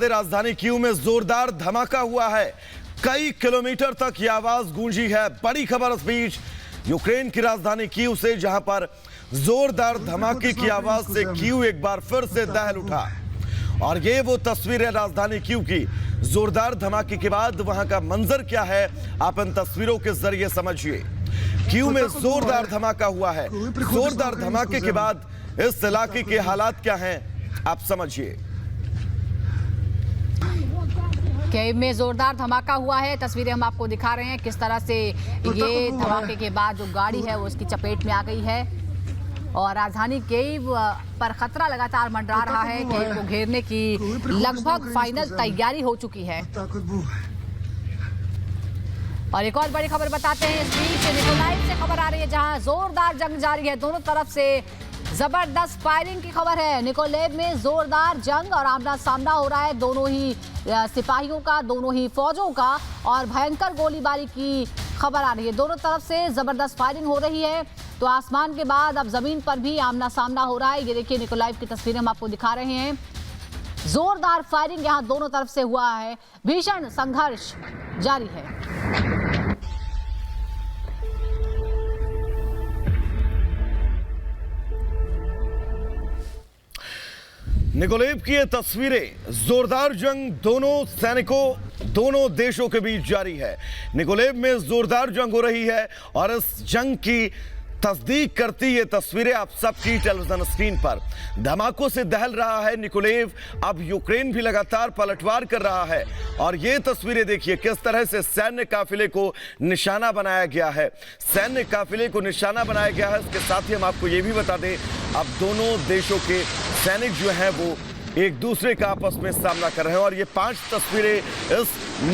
दे, राजधानी कीव में जोरदार धमाका हुआ है। कई किलोमीटर तक यह आवाज गूंजी है। बड़ी खबर इस बीच यूक्रेन की राजधानी कीव से, जहां पर जोरदार धमाके की आवाज से कीव एक बार फिर से दहल उठा। और ये वो तस्वीर है राजधानी कीव की। जोरदार धमाके के बाद वहां का मंजर क्या है, आप इन तस्वीरों के जरिए समझिए। कीव में जोरदार धमाका हुआ है। जोरदार धमाके के बाद इस इलाके के हालात क्या हैं, आप समझिए। कीव में जोरदार धमाका हुआ है। तस्वीरें हम आपको दिखा रहे हैं किस तरह से ये धमाके के बाद जो गाड़ी है वो इसकी चपेट में आ गई है और राजधानी कीव पर खतरा लगातार मंडरा रहा है। कीव को घेरने की लगभग फाइनल तैयारी हो चुकी है। और एक और बड़ी खबर बताते हैं इस बीच निकोलाइव से खबर आ रही है, जहां जोरदार जंग जारी है। दोनों तरफ से जबरदस्त फायरिंग की खबर है। निकोलाइव में जोरदार जंग और आमना सामना हो रहा है दोनों ही सिपाहियों का, दोनों ही फौजों का, और भयंकर गोलीबारी की खबर आ रही है। दोनों तरफ से जबरदस्त फायरिंग हो रही है। तो आसमान के बाद अब जमीन पर भी आमना सामना हो रहा है। ये देखिए निकोलाइव की तस्वीरें हम आपको दिखा रहे हैं। जोरदार फायरिंग यहां दोनों तरफ से हुआ है। भीषण संघर्ष जारी है। निकोलाइव की ये तस्वीरें, जोरदार जंग दोनों सैनिकों, दोनों देशों के बीच जारी है। निकोलाइव में जोरदार जंग हो रही है और इस जंग की तस्दीक करती ये तस्वीरें आप सबकी टेलीविजन स्क्रीन पर। धमाकों से दहल रहा है निकोलाइव। अब यूक्रेन भी लगातार पलटवार कर रहा है और ये तस्वीरें देखिए किस तरह से सैन्य काफिले को निशाना बनाया गया है। सैन्य काफिले को निशाना बनाया गया है। इसके साथ ही हम आपको ये भी बता दें, अब दोनों देशों के सैनिक जो हैं वो एक दूसरे का आपस में सामना कर रहे हैं। और ये 5 तस्वीरें इस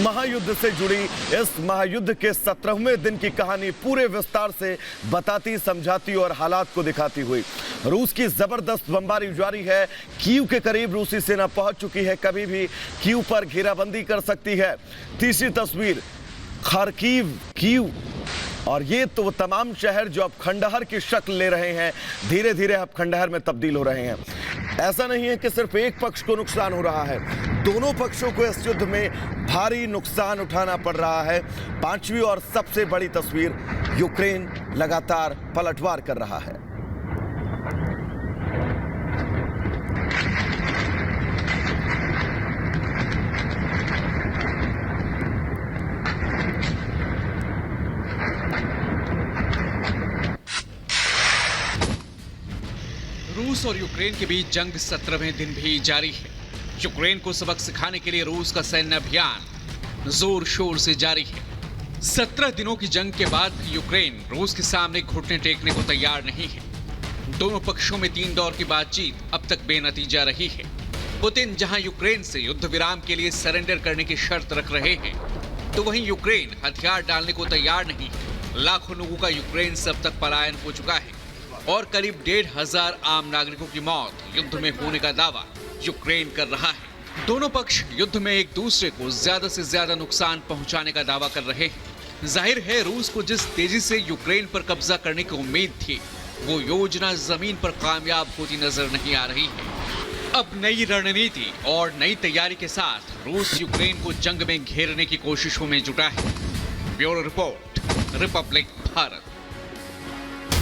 महायुद्ध से जुड़ी, इस महायुद्ध के 17वें दिन की कहानी पूरे विस्तार से बताती, समझाती और हालात को दिखाती हुई। रूस की जबरदस्त बमबारी जारी है। कीव के करीब रूसी सेना पहुंच चुकी है। कभी भी कीव पर घेराबंदी कर सकती है। तीसरी तस्वीर खार्किव, कीव, और ये तो वो तमाम शहर जो अब खंडहर की शक्ल ले रहे हैं, धीरे धीरे अब खंडहर में तब्दील हो रहे हैं। ऐसा नहीं है कि सिर्फ एक पक्ष को नुकसान हो रहा है, दोनों पक्षों को इस युद्ध में भारी नुकसान उठाना पड़ रहा है। 5वीं और सबसे बड़ी तस्वीर, यूक्रेन लगातार पलटवार कर रहा है। रूस और यूक्रेन के बीच जंग 17वें दिन भी जारी है। यूक्रेन को सबक सिखाने के लिए रूस का सैन्य अभियान जोर शोर से जारी है। 17 दिनों की जंग के बाद भी यूक्रेन रूस के सामने घुटने टेकने को तैयार नहीं है। दोनों पक्षों में 3 दौर की बातचीत अब तक बेनतीजा रही है। पुतिन जहां यूक्रेन से युद्ध विराम के लिए सरेंडर करने की शर्त रख रहे हैं, तो वहीं यूक्रेन हथियार डालने को तैयार नहीं है। लाखों लोगों का यूक्रेन से अब तक पलायन हो चुका है और करीब 1,500 आम नागरिकों की मौत युद्ध में होने का दावा यूक्रेन कर रहा है। दोनों पक्ष युद्ध में एक दूसरे को ज्यादा से ज्यादा नुकसान पहुंचाने का दावा कर रहे हैं। जाहिर है रूस को जिस तेजी से यूक्रेन पर कब्जा करने की उम्मीद थी, वो योजना जमीन पर कामयाब होती नजर नहीं आ रही है। अब नई रणनीति और नई तैयारी के साथ रूस यूक्रेन को जंग में घेरने की कोशिशों में जुटा है। Bureau report, Republic Bharat.